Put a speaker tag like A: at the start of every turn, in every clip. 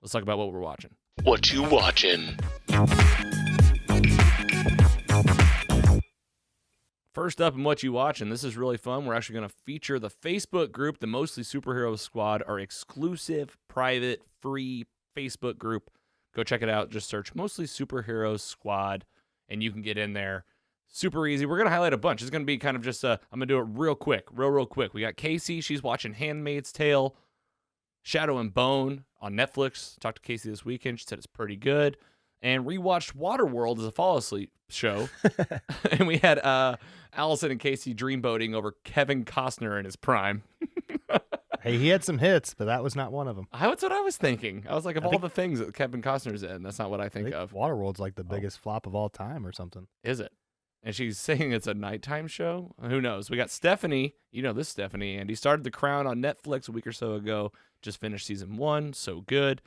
A: Let's talk about what we're watching.
B: What you watching?
A: First up in What You Watching, this is really fun. We're actually going to feature the Facebook group, the Mostly Superheroes Squad, our exclusive, private, free Facebook group. Go check it out. Just search Mostly Superheroes Squad, and you can get in there. Super easy. We're going to highlight a bunch. It's going to be kind of just I'm going to do it real quick. We got Casey. She's watching Handmaid's Tale, Shadow and Bone on Netflix. Talked to Casey this weekend. She said it's pretty good. And rewatched Waterworld as a fall asleep show. And we had Allison and Casey dreamboating over Kevin Costner in his prime.
C: Hey, he had some hits, but that was not one of them.
A: That's what I was thinking. I was like, all the things that Kevin Costner's in, that's not what I think of.
C: Waterworld's like the biggest flop of all time or something.
A: Is it? And she's saying it's a nighttime show? Who knows? We got Stephanie. You know this Stephanie. And he started The Crown on Netflix a week or so ago. Just finished season 1. So good.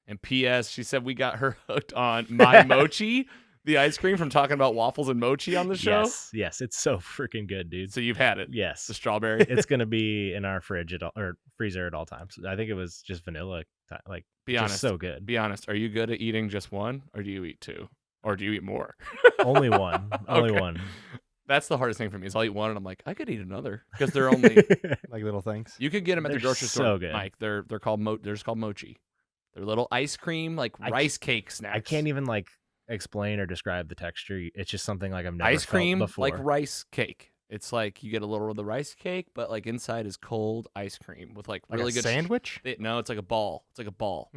A: And P.S., she said we got her hooked on My Mochi, the ice cream from talking about waffles and mochi on the show.
D: Yes, it's so freaking good, dude.
A: So you've had it?
D: Yes.
A: The strawberry?
D: It's going to be in our fridge or freezer at all times. I think it was just vanilla, like,
A: be honest,
D: so good.
A: Be honest. Are you good at eating just one, or do you eat two? Or do you eat more?
D: Only one. Only
A: Okay.
D: one.
A: That's the hardest thing for me is I'll eat one, and I'm like, I could eat another. Because they're only...
C: Like little things.
A: You could get them at the
D: They're
A: grocery
D: so
A: store,
D: good.
A: Mike. They're called they're just called mochi. They're little ice cream, like rice cake snacks.
D: I can't even like explain or describe the texture. It's just something like I've never
A: ice cream
D: felt before.
A: like rice cake. It's like you get a little of the rice cake, but like inside is cold ice cream with like really
C: a
A: good
C: sandwich.
A: No, it's like a ball. It's like a ball.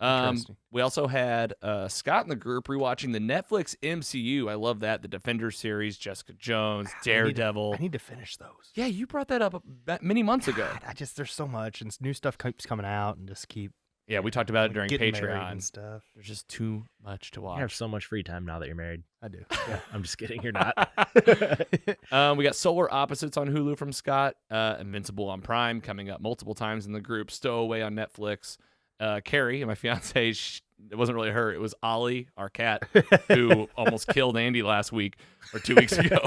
C: Interesting.
A: We also had Scott in the group rewatching the Netflix MCU. I love that. The Defenders series, Jessica Jones, Daredevil.
C: I need to finish those.
A: Yeah, you brought that up many months ago.
C: God, there's so much and new stuff keeps coming out and just keep.
A: Yeah, we talked about it during
C: getting married
A: Patreon
C: and stuff.
A: There's just too much to watch.
D: You have so much free time now that you're married.
C: I do.
D: Yeah, I'm just kidding. You're not.
A: We got Solar Opposites on Hulu from Scott. Invincible on Prime coming up multiple times in the group. Stowaway on Netflix. Carrie, my fiance, it wasn't really her. It was Ollie, our cat, who almost killed Andy last week or 2 weeks ago.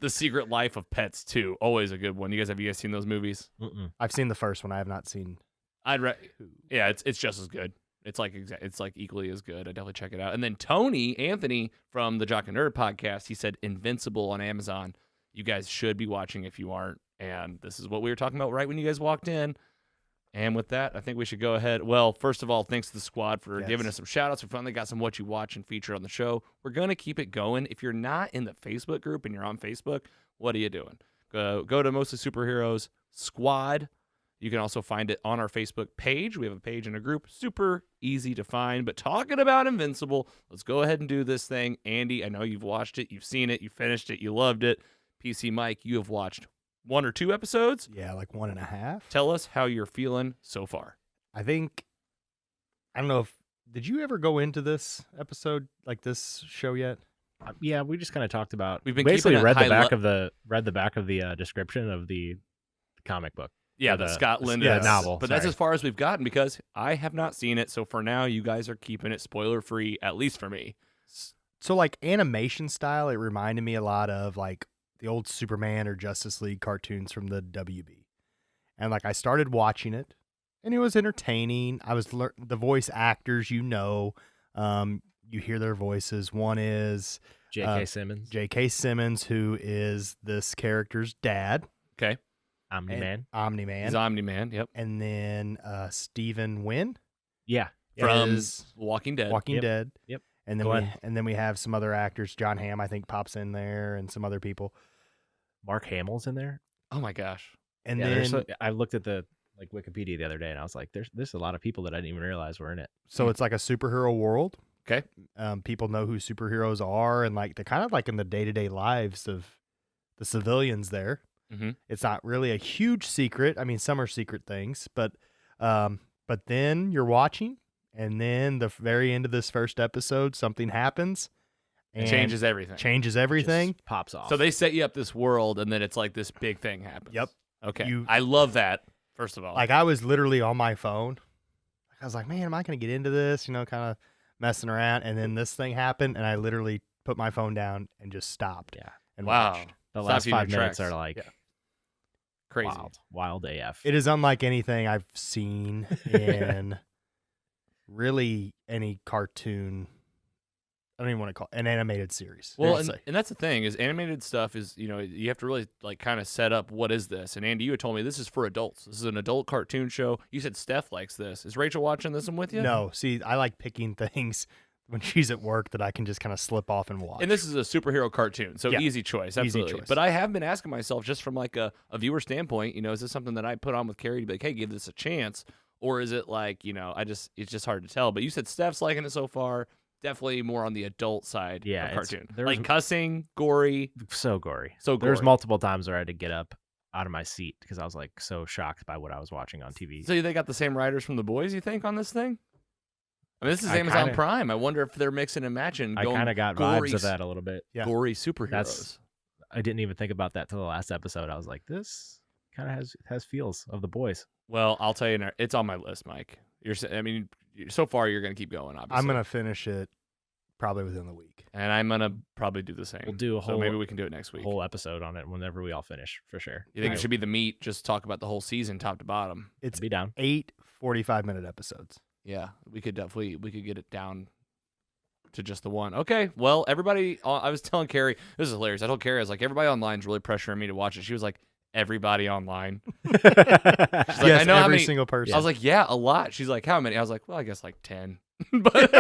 A: The Secret Life of Pets 2. Always a good one. Have you guys seen those movies?
C: I've seen the first one. I have not seen.
A: Yeah, it's just as good. It's like equally as good. I definitely check it out. And then Anthony from the Jock and Nerd podcast, he said Invincible on Amazon. You guys should be watching if you aren't. And this is what we were talking about right when you guys walked in. And with that, I think we should go ahead. Well, first of all, thanks to the squad for giving us some shout-outs. We finally got some What You Watch and featured on the show. We're going to keep it going. If you're not in the Facebook group and you're on Facebook, what are you doing? Go to Mostly Superheroes Squad. You can also find it on our Facebook page. We have a page and a group. Super easy to find. But talking about Invincible, let's go ahead and do this thing. Andy, I know you've watched it. You've seen it. You finished it. You loved it. PC Mike, you have watched 1 or 2 episodes.
C: Yeah, like 1.5.
A: Tell us how you're feeling so far.
C: I don't know if, did you ever go into this episode, like this show yet?
D: Yeah, we just kind of talked about.
A: We've been
D: basically
A: keeping it
D: read the
A: high
D: back of the description of the comic book.
A: Yeah, the Scott Linden
D: novel.
A: But that's as far as we've gotten because I have not seen it. So for now, you guys are keeping it spoiler free, at least for me.
C: So like animation style, it reminded me a lot of like the old Superman or Justice League cartoons from the WB. And like I started watching it and it was entertaining. I was the voice actors, you hear their voices. One is
D: J.K. Simmons.
C: J.K. Simmons, who is this character's dad.
A: Okay.
D: Omni-Man.
A: He's Omni-Man, yep.
C: And then Stephen Wynn.
D: Yeah.
A: From Walking Dead.
C: Walking Dead.
D: Yep.
C: And then we have some other actors. John Hamm, I think, pops in there, and some other people.
D: Mark Hamill's in there.
A: Oh my gosh!
C: And then
D: I looked at the Wikipedia the other day, and I was like, "There's a lot of people that I didn't even realize were in it."
C: So it's like a superhero world.
A: Okay.
C: People know who superheroes are, and like they're kind of like in the day-to-day lives of the civilians there.
A: Mm-hmm.
C: It's not really a huge secret. I mean, some are secret things, but then you're watching, and then the very end of this first episode, something happens.
A: And changes everything.
D: Just pops off.
A: So they set you up this world, and then it's like this big thing happens.
C: Yep.
A: Okay. I love that, first of all.
C: Like, I was literally on my phone. I was like, man, am I going to get into this? Kind of messing around. And then this thing happened, and I literally put my phone down and just stopped.
D: Yeah.
C: And
A: wow.
C: watched.
D: The
A: Stop
D: last
A: you in
D: 5
A: your
D: minutes
A: tracks.
D: are like
A: crazy.
D: Wild AF.
C: It is unlike anything I've seen in really any cartoon. I don't even want to call it an animated series.
A: Well,
C: I'll say.
A: and that's the thing is animated stuff is, you have to really like kind of set up what is this. And Andy, you had told me this is for adults. This is an adult cartoon show. You said Steph likes this. Is Rachel watching this one with you?
C: No, see, I like picking things when she's at work that I can just kind of slip off and watch.
A: And this is a superhero cartoon, so
C: Yeah.
A: easy choice, absolutely.
C: choice.
A: But I have been asking myself just from like a viewer standpoint, is this something that I put on with Carrie to be like, hey, give this a chance? Or is it like, it's just hard to tell. But you said Steph's liking it so far. Definitely more on the adult side
D: Yeah,
A: of cartoon.
D: there
A: Like
D: was-
A: cussing, gory.
D: So gory.
A: So
D: There was
A: gory.
D: multiple times where I had to get up out of my seat because I was like so shocked by what I was watching on TV.
A: So they got the same writers from The Boys, you think, on this thing? I mean, this is
D: I
A: Amazon
D: kinda-
A: Prime. I wonder if they're mixing and matching.
D: I
A: Going
D: kind of got
A: gory,
D: vibes of that a little bit.
C: Yeah.
A: gory superheroes.
D: That's- I didn't even think about that till the last episode. I was like, this kind of has feels of The Boys.
A: Well, I'll tell you, now, it's on my list, Mike. So far you're going to keep going, obviously.
C: I'm gonna finish it probably within the week.
A: And I'm going to probably do the same.
D: We'll do a
A: So maybe we can do it next week.
D: whole episode on it whenever we all finish for sure.
A: You think it should be the meat? Just talk about the whole season, top to bottom.
C: It's
D: Be down.
C: 8 45-minute episodes.
A: Yeah, we could get it down to just the one. Okay, well, everybody. I was telling Carrie, this is hilarious. I told Carrie, I was like, everybody online is really pressuring me to watch it. She was like, everybody online. She's like,
C: Yes,
A: I know how
C: every
A: many.
C: single person.
A: I was like, yeah, a lot. She's like, how many? I was like, well, I guess like 10. But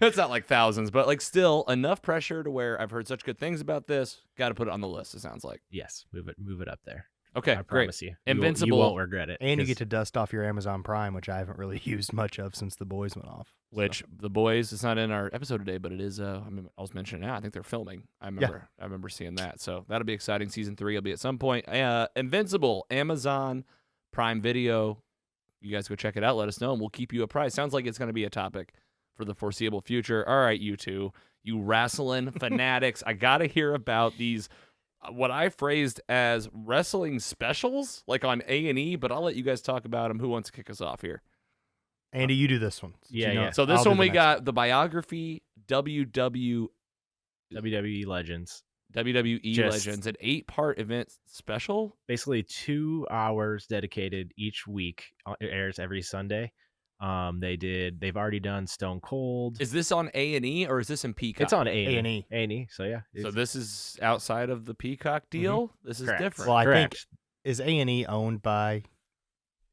A: it's not like thousands, but like still enough pressure to where I've heard such good things about this. Got to put it on the list. It sounds like.
D: Yes, move it up there.
A: Okay,
D: I
A: great.
D: promise you.
A: Invincible.
D: You won't regret it.
C: and you
D: 'cause
C: get to dust off your Amazon Prime, which I haven't really used much of since the boys went off. So.
A: Which The Boys, it's not in our episode today, but it is. I was mentioning it now. I think they're filming. I remember seeing that. So that'll be exciting. Season 3 will be at some point. Invincible, Amazon Prime Video. You guys go check it out. Let us know, and we'll keep you apprised. Sounds like it's going to be a topic for the foreseeable future. All right, you two, you wrestling fanatics. I got to hear about these. What I phrased as wrestling specials, like on A&E, but I'll let you guys talk about them. Who wants to kick us off here?
C: Andy, you do this one.
D: Yeah, yeah.
A: So this
C: I'll do
A: one
C: the
A: we
C: next
A: got the biography WWE
D: Legends.
A: WWE
D: Just-
A: Legends, an 8-part event special.
D: Basically 2 hours dedicated each week. It airs every Sunday. They've already done Stone Cold.
A: Is this on A&E or is this in Peacock?
D: It's on
C: A&E.
D: A&E. So yeah.
A: So this is outside of the Peacock deal. This is
D: Correct.
A: different.
C: Well, I think
D: Correct.
C: is A&E owned by?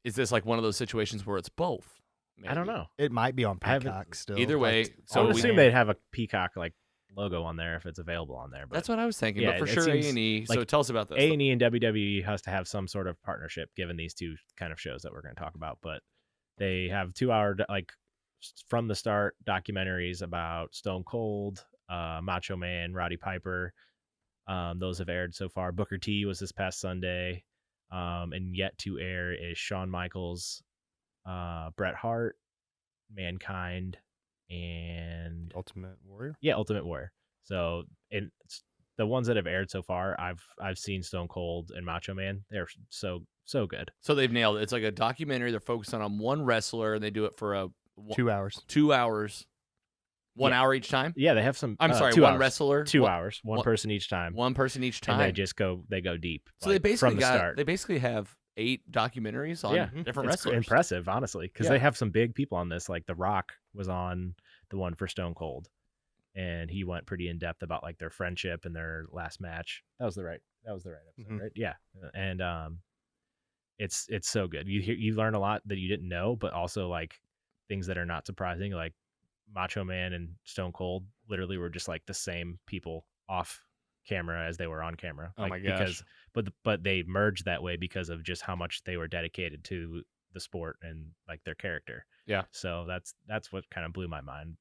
A: Is this like one of those situations where it's both?
D: I don't
A: Maybe?
D: know.
C: It might be on
D: I haven't-
C: Peacock still.
A: Either way,
C: like,
A: so
D: I would
A: we-
D: assume they'd have a Peacock like logo on there if it's available on there. But
A: That's what I was thinking.
D: Yeah,
A: but for
D: it
A: sure
D: seems
A: A&E. So
D: like
A: tell us about this.
D: A&E and WWE has to have some sort of partnership given these 2 kind of shows that we're going to talk about. But they have 2-hour from the start documentaries about Stone Cold, Macho Man, Roddy Piper. Those have aired so far. Booker T was this past Sunday, and yet to air is Shawn Michaels, Bret Hart, Mankind, and
C: Ultimate Warrior.
D: yeah, Ultimate Warrior. So the ones that have aired so far, I've seen Stone Cold and Macho Man. They're so good.
A: So they've nailed it. It's like a documentary. They're focusing on one wrestler, and they do it for
C: 2 hours.
A: 2 hours, 1
D: Yeah.
A: hour each time.
D: Yeah, they have some.
A: I'm sorry,
D: 2
A: one
D: hours.
A: wrestler,
D: 2
A: one-
D: hours, one
A: one-
D: person each time.
A: one person each time.
D: And they go deep.
A: So they
D: like,
A: basically
D: from the start.
A: They basically have 8 documentaries on
D: Yeah.
A: different
D: It's
A: wrestlers.
D: impressive, honestly, because
A: Yeah.
D: they have some big people on this. Like The Rock was on the one for Stone Cold, and he went pretty in depth about like their friendship and their last match. That was the right episode,
C: Mhm.
D: right? Yeah, and it's so good. You learn a lot that you didn't know, but also like things that are not surprising, like Macho Man and Stone Cold literally were just like the same people off camera as they were on camera.
A: Oh
D: like,
A: my gosh.
D: but they merged that way because of just how much they were dedicated to the sport and like their character.
A: Yeah.
D: So that's what kind of blew my mind.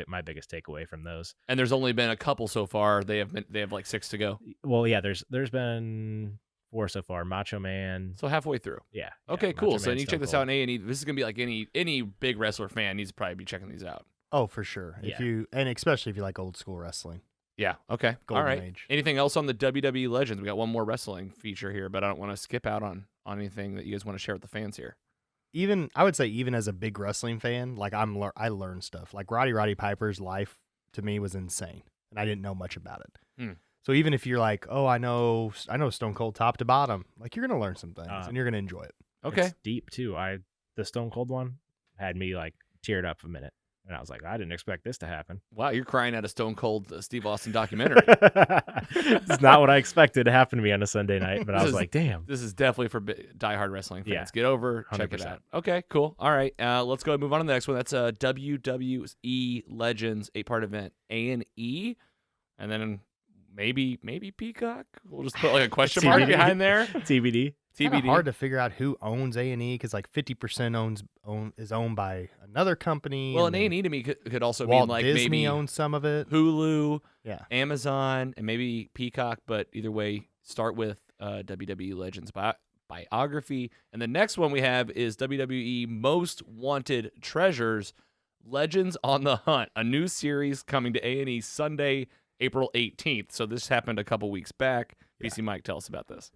D: My biggest takeaway from those.
A: And there's only been a couple so far. They have like 6 to go.
D: Well, yeah, there's been 4 so far. Macho Man.
A: So halfway through.
D: Yeah.
A: Okay,
D: yeah,
A: cool.
D: Macho
A: So
D: Man,
A: you check
D: Stone
A: this
D: Cold.
A: out on A&E. This is gonna be like any big wrestler fan needs to probably be checking these out.
C: Oh, for sure.
D: Yeah.
C: And especially if you like old school wrestling.
A: Yeah. Okay.
C: Golden
A: All right.
C: Age.
A: Anything else on the WWE Legends? We got one more wrestling feature here, but I don't want to skip out on anything that you guys want to share with the fans here.
C: I would say even as a big wrestling fan, like I learned stuff. Like Roddy Piper's life to me was insane, and I didn't know much about it.
A: Hmm.
C: So even if you're like, oh, I know Stone Cold top to bottom, like you're gonna learn some things and you're gonna enjoy it.
A: Okay.
D: It's deep too. The Stone Cold one had me like teared up a minute. And I was like, I didn't expect this to happen.
A: Wow, you're crying at a Stone Cold Steve Austin documentary.
D: It's not what I expected to happen to me on a Sunday night, but I was like, damn.
A: This is definitely for diehard wrestling fans.
D: Yeah,
A: Get over, check it
D: 100%.
A: out. Okay, cool. All right, let's go ahead and move on to the next one. That's WWE Legends 8-part event A&E, and then maybe Peacock. We'll just put like a question mark
D: TBD.
A: behind there.
D: TBD.
C: TBD. Hard to figure out who owns A&E because like 50% is owned by another company.
A: Well, and A&E to me could also
C: Walt
A: mean like
C: Disney
A: maybe
C: owns some of it.
A: Hulu,
C: Yeah.
A: Amazon, and maybe Peacock. But either way, start with WWE Legends biography. And the next one we have is WWE Most Wanted Treasures, Legends on the Hunt, a new series coming to A&E Sunday, April 18th. So this happened a couple weeks back.
C: Yeah.
A: BC Mike, tell us about this.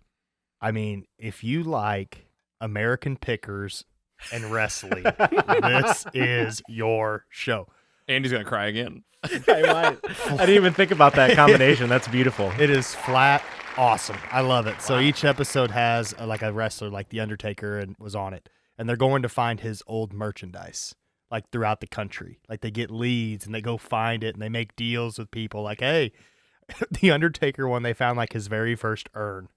C: I mean, if you like American pickers and wrestling, this is your show.
A: Andy's going to cry again.
D: I didn't even think about that combination. That's beautiful.
C: It is flat awesome. I love it. So each episode has like a wrestler like The Undertaker and was on it. And they're going to find his old merchandise like throughout the country. Like they get leads and they go find it and they make deals with people like, hey, The Undertaker one, they found like his very first urn.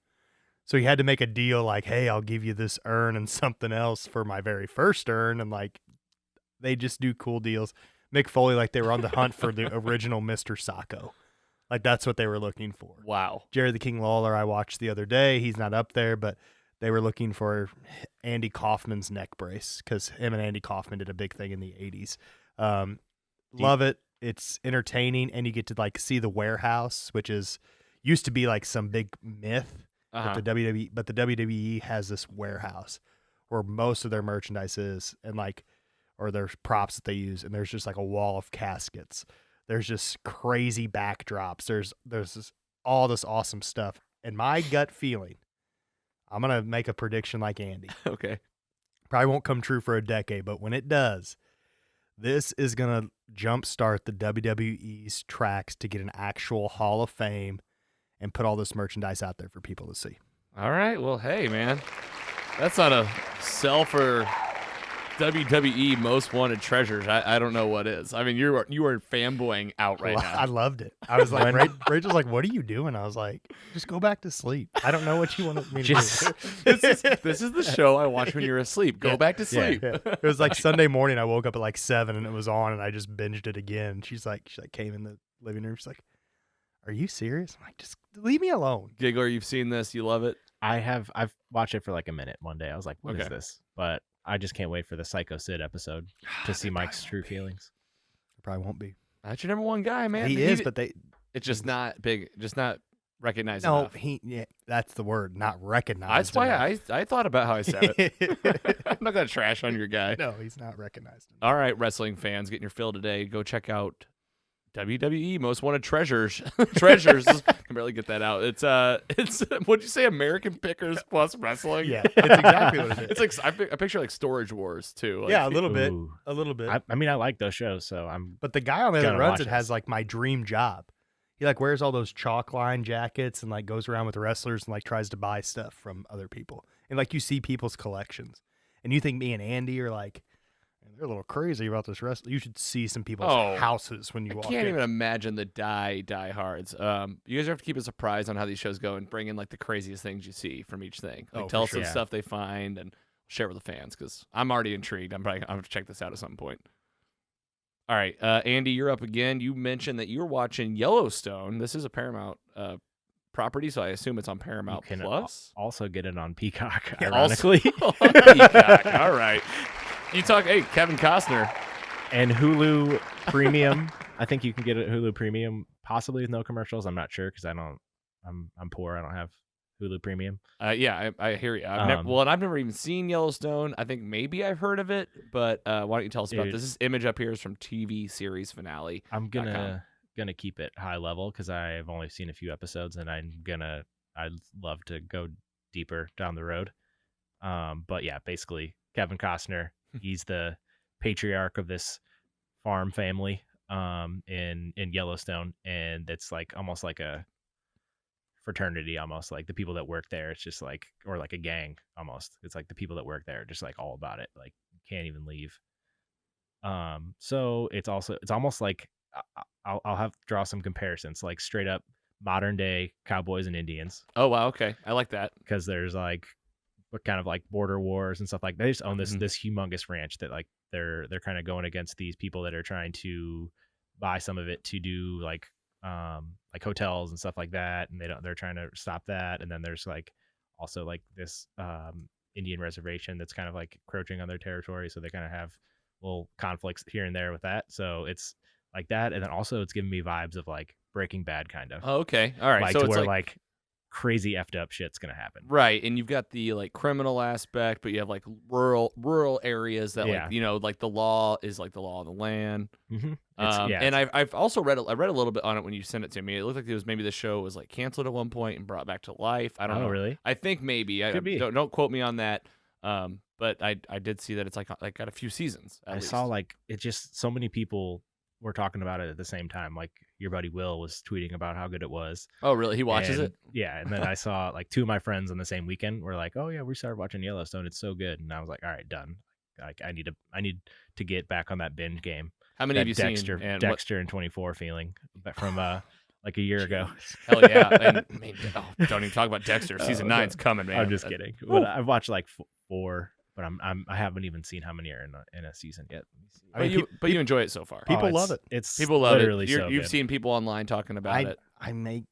C: So he had to make a deal like, hey, I'll give you this urn and something else for my very first urn. And like, they just do cool deals. Mick Foley, like they were on the hunt for the original Mr. Sacco. Like that's what they were looking for.
A: Wow.
C: Jerry the King Lawler, I watched the other day. He's not up there, but they were looking for Andy Kaufman's neck brace because him and Andy Kaufman did a big thing in the 80s. Love it. It's entertaining. And you get to like see the warehouse, which is used to be like some big myth. But the WWE has this warehouse where most of their merchandise is and like, or their props that they use. And there's just like a wall of caskets. There's just crazy backdrops. There's all this awesome stuff. And my gut feeling, I'm going to make a prediction like Andy.
A: Okay.
C: Probably won't come true for a decade, but when it does, this is going to jumpstart the WWE's tracks to get an actual Hall of Fame and put all this merchandise out there for people to see.
A: All right. Well, hey, man, that's not a sell for WWE Most Wanted Treasures. I don't know what is. I mean, you are fanboying out right now.
C: I loved it. I was like, Rachel's like, what are you doing? I was like, just go back to sleep. I don't know what you want me to do.
A: This is the show I watch when you're asleep. Go back to sleep.
C: Yeah. It was like Sunday morning. I woke up at like 7 and it was on and I just binged it again. She came in the living room. She's like, are you serious? I'm like, just leave me alone.
A: Giggler, you've seen this. You love it?
D: I've watched it for like a minute one day. I was like, what is this? But I just can't wait for the Psycho Sid episode to see Mike's true feelings.
C: It probably won't be.
A: That's your number one guy, man.
C: He is, but it's
A: just not big, just not recognized
C: no,
A: enough.
C: that's the word, not recognized.
A: That's why
C: enough.
A: I thought about how I said it. I'm not going to trash on your guy.
C: No, he's not recognized enough.
A: All right, wrestling fans, getting your fill today. Go check out WWE Most Wanted Treasures. Treasures. Can barely get that out. It's what'd you say? American Pickers plus wrestling.
C: Yeah, it's exactly what it is.
A: It's like I picture like Storage Wars too. Like,
C: yeah, a little bit.
D: Ooh.
C: A little bit.
D: I mean, I like those shows, so I'm.
C: But the guy on there that
D: gonna
C: runs
D: watch
C: it has like my dream job. He like wears all those chalk line jackets and like goes around with wrestlers and like tries to buy stuff from other people. And like you see people's collections, and you think me and Andy are like, they're a little crazy about this wrestling. You should see some people's houses when you walk in.
A: I can't even imagine the diehards. You guys have to keep a surprise on how these shows go and bring in like the craziest things you see from each thing. Like tell us some stuff they find and share with the fans because I'm already intrigued. I'm going to check this out at some point. All right, Andy, you're up again. You mentioned that you're watching Yellowstone. This is a Paramount property, so I assume it's on Paramount
D: You can
A: Plus.
D: Also get it on Peacock,
A: Yeah,
D: ironically.
A: Also on Peacock. All right. You talk, hey, Kevin Costner.
D: And Hulu Premium. I think you can get it Hulu Premium, possibly with no commercials. I'm not sure because I'm poor. I don't have Hulu Premium.
A: Yeah, I hear you. I've never even seen Yellowstone. I think maybe I've heard of it, but why don't you tell us about this? This image up here is from TV series finale.
D: I'm gonna keep it high level because I've only seen a few episodes, and I'd love to go deeper down the road. But yeah, basically Kevin Costner. He's the patriarch of this farm family in Yellowstone, and it's like almost like a fraternity, almost like the people that work there. It's just like, or like a gang almost. It's like the people that work there are just like all about it, like can't even leave. So it's almost like I'll have to draw some comparisons, like straight up modern day cowboys and Indians,
A: Oh wow, okay, I like that.
D: because there's like what kind of like border wars and stuff like they just own this
A: Mhm.
D: this humongous ranch that like they're kind of going against these people that are trying to buy some of it to do like hotels and stuff like that, and they're trying to stop that. And then there's like also like this Indian reservation that's kind of like encroaching on their territory, so they kind of have little conflicts here and there with that. So it's like that, and then also it's giving me vibes of like Breaking Bad kind of,
A: Oh, okay, all right.
D: like
A: So
D: to
A: it's
D: where
A: like
D: like crazy effed up shit's gonna happen.
A: right, and you've got the like criminal aspect, but you have like rural areas that
D: Yeah.
A: like like the law is like the law of the land.
D: Mm-hmm.
A: And I've also read I read a little bit on it when you sent it to me. It looked like it was maybe the show was like canceled at one point and brought back to life. I don't know.
D: Really?
A: I think maybe.
D: Could be.
A: Don't quote me on that. But I did see that it's like got a few seasons. At
D: I
A: least.
D: saw like it just so many people were talking about it at the same time. Like your buddy Will was tweeting about how good it was.
A: Oh, really? He watches
D: And,
A: it?
D: Yeah, and then I saw like two of my friends on the same weekend were like, "Oh yeah, we started watching Yellowstone. It's so good." And I was like, "All right, done. Like I need to get back on that binge game."
A: How many
D: That
A: have you
D: Dexter,
A: seen? And
D: Dexter and 24 feeling from like a year ago.
A: hell yeah! And I mean, don't even talk about Dexter. Season 9's coming, man.
D: I'm just kidding. But I've watched like 4, but I haven't even seen how many are in a season yet. Let me see.
A: But you enjoy it so far.
C: People love it.
D: It's
A: People love
D: literally
A: it.
D: so
A: You've
D: good.
A: seen people online talking about it.
C: I may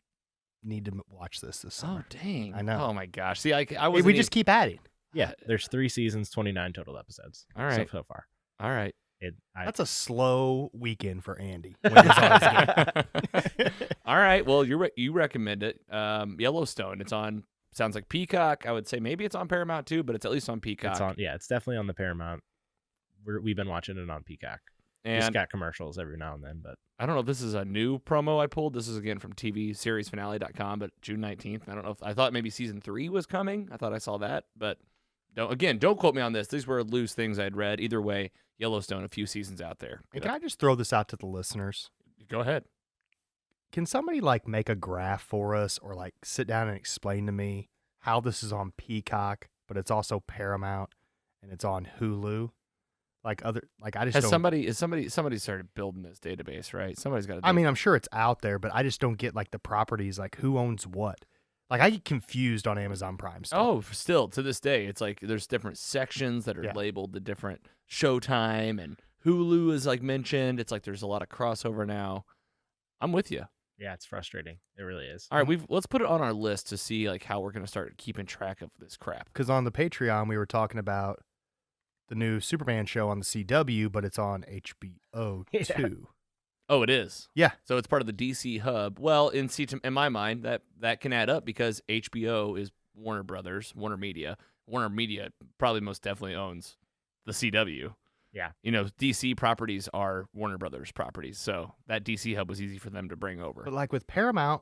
C: need to watch this
A: Oh
C: summer.
A: dang!
C: I know.
A: Oh my gosh! See, I
C: Hey,
A: was.
C: we just keep adding.
D: Yeah, there's 3 seasons, 29 total episodes.
A: All right.
D: so far.
A: All right.
C: That's a slow weekend for Andy. When he's on his game.
A: All right. Well, you recommend it. Yellowstone. It's on. Sounds like Peacock. I would say maybe it's on Paramount too, but it's at least on Peacock.
D: It's definitely on the Paramount. We've been watching it on Peacock. Just
A: And
D: got commercials every now and then, but
A: I don't know if this is a new promo I pulled. This is again from TVSeriesFinale.com, but June 19th. I don't know if I thought maybe season 3 was coming. I thought I saw that, but don't quote me on this. These were loose things I'd read. Either way, Yellowstone, a few seasons out there.
C: And can I just throw this out to the listeners?
A: Go ahead.
C: Can somebody like make a graph for us, or like sit down and explain to me how this is on Peacock, but it's also Paramount and it's on Hulu? I just
A: Has
C: don't.
A: somebody started building this database, right? Somebody's got to.
C: I mean, I'm sure it's out there, but I just don't get like the properties, like who owns what. Like I get confused on Amazon Prime stuff.
A: Oh, still to this day, it's like there's different sections that are
C: Yeah.
A: labeled the different Showtime, and Hulu is like mentioned. It's like there's a lot of crossover now. I'm with you.
D: yeah, it's frustrating. It really is.
A: All right, let's put it on our list to see like how we're gonna start keeping track of this crap.
C: Because on the Patreon we were talking about the new Superman show on the CW, but it's on HBO
D: Yeah.
C: too.
A: Oh, it is.
C: Yeah.
A: So it's part of the DC hub. Well, in my mind, that can add up because HBO is Warner Brothers, Warner Media. Warner Media probably most definitely owns the CW.
D: Yeah.
A: DC properties are Warner Brothers properties, so that DC hub was easy for them to bring over.
C: But like with Paramount,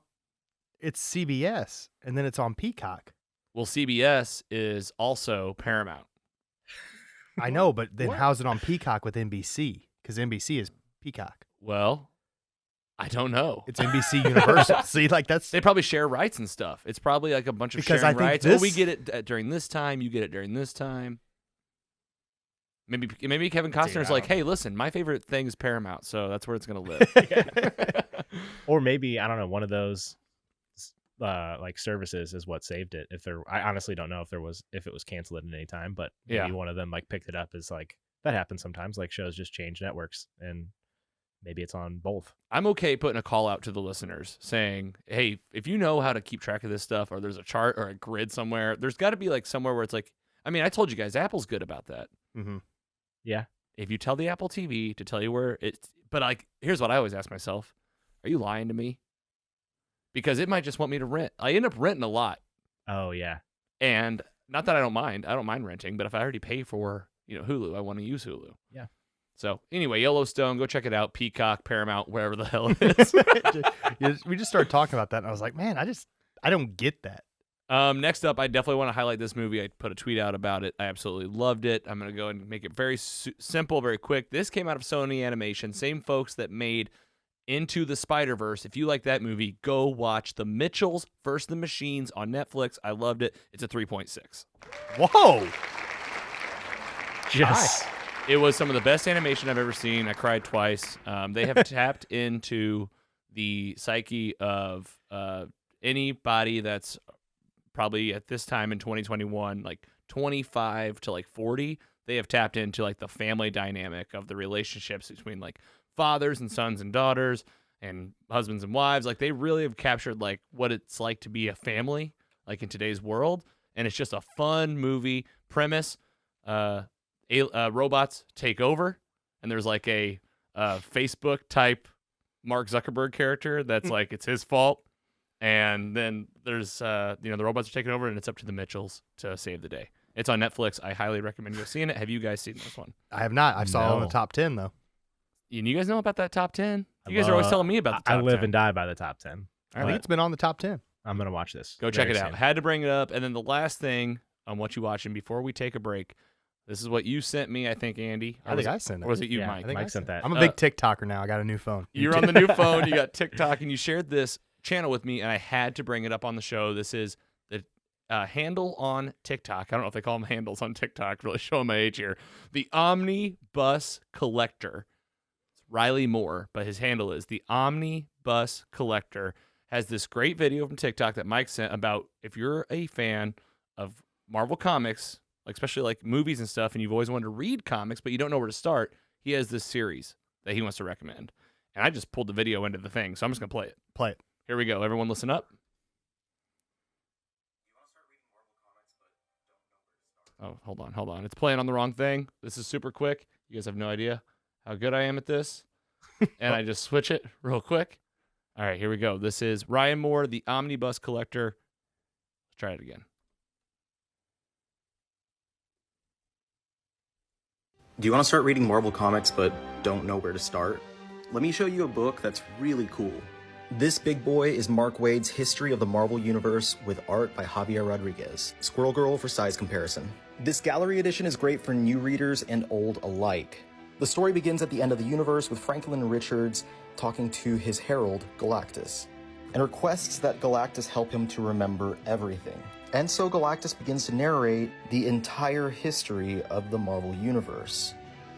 C: it's CBS, and then it's on Peacock.
A: Well, CBS is also Paramount.
C: I know, but then
D: What?
C: how's it on Peacock with NBC? Because NBC is Peacock.
A: Well, I don't know.
C: It's NBC Universal. See, like that's
A: They probably share rights and stuff. It's probably like a bunch of
C: Because
A: sharing
C: I think
A: rights.
C: this-
A: We get it during this time. You get it during this time. Maybe Kevin Costner's
D: I
A: like,
D: don't
A: hey, listen, my favorite thing is Paramount, so that's where it's gonna live.
D: Or maybe I don't know, one of those like services is what saved it. I honestly don't know if it was canceled at any time, but maybe
A: Yeah.
D: one of them like picked it up. Is like that happens sometimes. Like shows just change networks, and maybe it's on both.
A: I'm okay putting a call out to the listeners saying, hey, if you know how to keep track of this stuff, or there's a chart or a grid somewhere, there's got to be like somewhere where it's like, I mean, I told you guys, Apple's good about that.
C: mm-hmm.
D: Yeah.
A: If you tell the Apple TV to tell you where it's, but like, here's what I always ask myself: are you lying to me? Because it might just want me to rent. I end up renting a lot,
D: Oh yeah.
A: and not that I don't mind renting, but if I already pay for Hulu, I want to use Hulu.
D: Yeah.
A: So anyway, Yellowstone, go check it out. Peacock, Paramount, wherever the hell it is.
C: We just started talking about that, and I was like, man, I don't get that.
A: Next up, I definitely want to highlight this movie. I put a tweet out about it. I absolutely loved it. I'm going to go and make it very simple, very quick. This came out of Sony Animation, same folks that made Into the Spider-Verse. If you like that movie, go watch The Mitchells vs. the Machines on Netflix. I loved it. It's a 3.6.
C: Whoa!
A: It was some of the best animation I've ever seen. I cried twice. They have tapped into the psyche of anybody that's probably at this time in 2021, like 25 to like 40. They have tapped into like the family dynamic of the relationships between like fathers and sons and daughters and husbands and wives. Like they really have captured like what it's like to be a family, like in today's world. And it's just a fun movie premise. Robots take over, and there's like a Facebook type Mark Zuckerberg character that's like it's his fault, and then there's the robots are taking over, and it's up to the Mitchells to save the day. It's on Netflix. I highly recommend you seeing it. Have you guys seen this one?
C: I have not. I saw it on the top 10 though.
A: And you guys know about that top 10? You guys are always telling me about the top 10.
D: I live and die by the top 10.
C: I think it's been on the top 10.
D: I'm gonna watch this.
A: Go check it out. Had to bring it up, and then the last thing on what you watching before we take a break. This is what you sent me, I think, Andy.
C: I think I sent it.
A: Or was it you,
D: Yeah,
A: Mike?
C: I think
D: Mike sent that.
C: I'm a big TikToker now. I got a new phone.
A: You're on the new phone. You got TikTok, and you shared this channel with me, and I had to bring it up on the show. This is the handle on TikTok. I don't know if they call them handles on TikTok. Really showing my age here. The Omnibus Collector. It's Riley Moore, but his handle is the Omnibus Collector. Has this great video from TikTok that Mike sent about if you're a fan of Marvel Comics, like especially like movies and stuff, and you've always wanted to read comics, but you don't know where to start, he has this series that he wants to recommend. And I just pulled the video into the thing, so I'm just going to play it.
C: Play it.
A: Here we go. Everyone listen up. Oh, hold on. It's playing on the wrong thing. This is super quick. You guys have no idea how good I am at this. And I just switch it real quick. All right, here we go. This is Ryan Moore, the Omnibus Collector. Let's try it again.
B: Do you want to start reading Marvel Comics but don't know where to start? Let me show you a book that's really cool. This big boy is Mark Waid's History of the Marvel Universe with art by Javier Rodriguez. Squirrel Girl for size comparison. This gallery edition is great for new readers and old alike. The story begins at the end of the universe with Franklin Richards talking to his herald, Galactus, and requests that Galactus help him to remember everything. And so Galactus begins to narrate the entire history of the Marvel Universe.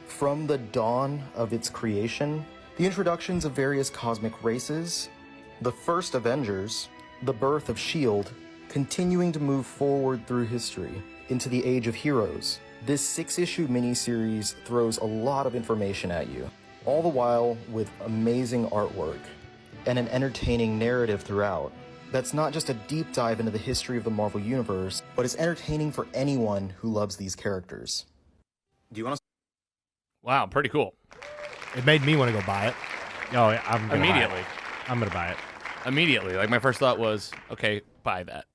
B: From the dawn of its creation, the introductions of various cosmic races, the first Avengers, the birth of S.H.I.E.L.D., continuing to move forward through history into the Age of Heroes. This 6-issue miniseries throws a lot of information at you, all the while with amazing artwork and an entertaining narrative throughout. That's not just a deep dive into the history of the Marvel Universe, but it's entertaining for anyone who loves these characters. Do you want to?
A: Wow, pretty cool.
C: It made me want to go buy it.
D: Oh, yeah, I'm gonna
A: Immediately.
D: Buy it. I'm gonna buy it.
A: Immediately. Like my first thought was, okay, buy that.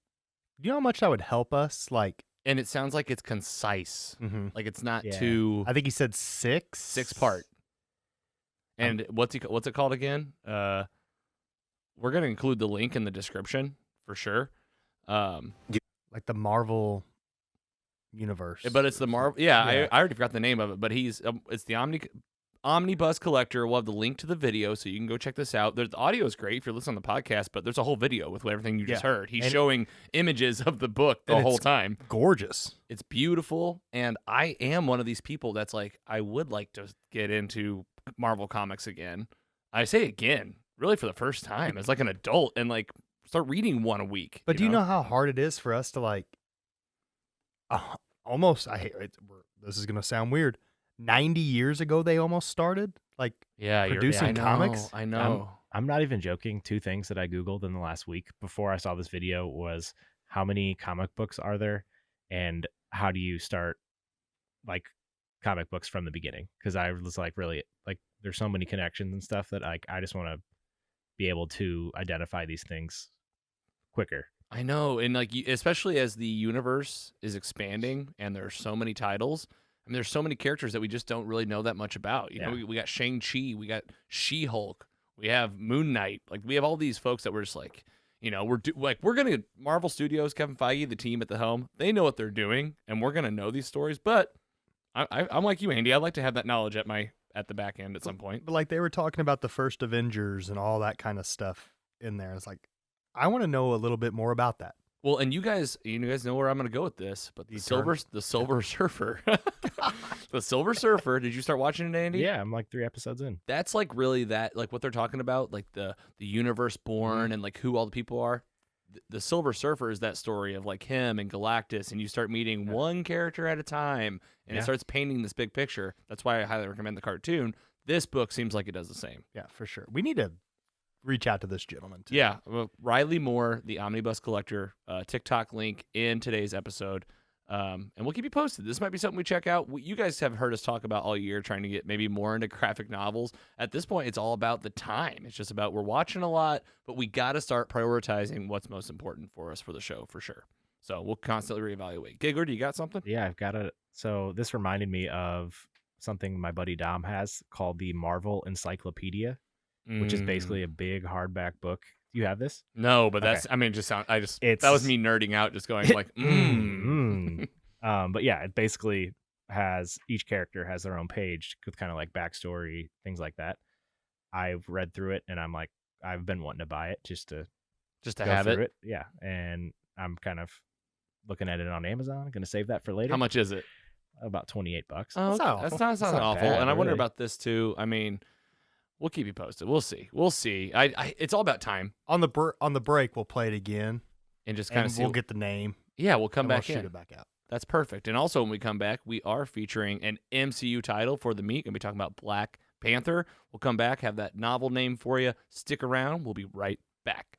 C: You know how much that would help us? Like,
A: And it sounds like it's concise.
C: Mhm.
A: Like it's not
D: Yeah.
A: too
C: I think he said 6.
A: 6-part. And what's it called again? We're gonna include the link in the description for sure.
C: Like the Marvel universe.
A: But it's the Marvel. Yeah,
C: Yeah.
A: I already forgot the name of it. But it's the Omnibus Collector. We'll have the link to the video, so you can go check this out. The audio is great if you're listening on the podcast, but there's a whole video with everything you just
C: Yeah.
A: heard. He's
C: And-
A: showing images of the book the
C: And
A: whole
C: it's
A: time.
C: gorgeous.
A: It's beautiful, and I am one of these people that's like, I would like to get into Marvel Comics again. I say again, really for the first time as like an adult, and like start reading one a week.
C: But do you know how hard it is for us to like almost I hate it, this is going to sound weird. 90 years ago they almost started like producing comics?
A: I know.
D: I'm not even joking. 2 things that I Googled in the last week before I saw this video was how many comic books are there and how do you start like comic books from the beginning? Because I was like, really, like there's so many connections and stuff that I just want to be able to identify these things quicker.
A: I know, and like especially as the universe is expanding and there's so many titles. I mean, there's so many characters that we just don't really know that much about. You know, we got Shang-Chi, we got She-Hulk, we have Moon Knight. Like we have all these folks that we're just like, you know, we're gonna Marvel Studios, Kevin Feige, the team at the helm. They know what they're doing, and we're gonna know these stories. But I'm like you, Andy. I'd like to have that knowledge at the back end at some point.
C: But like they were talking about the first Avengers and all that kind of stuff in there. It's like I want to know a little bit more about that.
A: Well, and you guys know where I'm going to go with this, but the Silver Surfer, The Silver Surfer. Did you start watching it, Andy?
D: Yeah, I'm like 3 episodes in.
A: That's like really that, like what they're talking about, like the universe born and like who all the people are. The Silver Surfer is that story of like him and Galactus, and you start meeting one character at a time, and it starts painting this big picture. That's why I highly recommend the cartoon. This book seems like it does the same.
C: Yeah, for sure. We need to reach out to this gentleman too.
A: Yeah, well, Riley Moore, the Omnibus Collector, TikTok link in today's episode. And we'll keep you posted. This might be something we check out. You guys have heard us talk about all year trying to get maybe more into graphic novels. At this point, it's all about the time. It's just about we're watching a lot, but we got to start prioritizing what's most important for us for the show for sure. So we'll constantly reevaluate. Giggler, do you got something?
D: Yeah, I've got it. So this reminded me of something my buddy Dom has called the Marvel Encyclopedia, which is basically a big hardback book. Do you have this?
A: No, but that's, I mean, that was me nerding out, just going like,
D: But yeah, it basically has, each character has their own page with kind of like backstory, things like that. I've read through it and I'm like, I've been wanting to buy it just to go
A: have
D: through
A: it.
D: Yeah. And I'm kind of looking at it on Amazon. Going to save that for later.
A: How much is it?
D: About $28.
A: Oh, okay. That's not awful.
D: bad,
A: And I wonder
D: really.
A: about this too. I mean, we'll keep you posted. We'll see. We'll see. It's all about time
C: On the break, we'll play it again,
A: and just kind
C: and
A: of see.
C: we'll get the name.
A: Yeah, we'll come
C: and
A: back
C: we'll
A: in.
C: shoot it back out.
A: That's perfect. And also, when we come back, we are featuring an MCU title for the meet. Gonna be talking about Black Panther. We'll come back, have that novel name for you. Stick around. We'll be right back.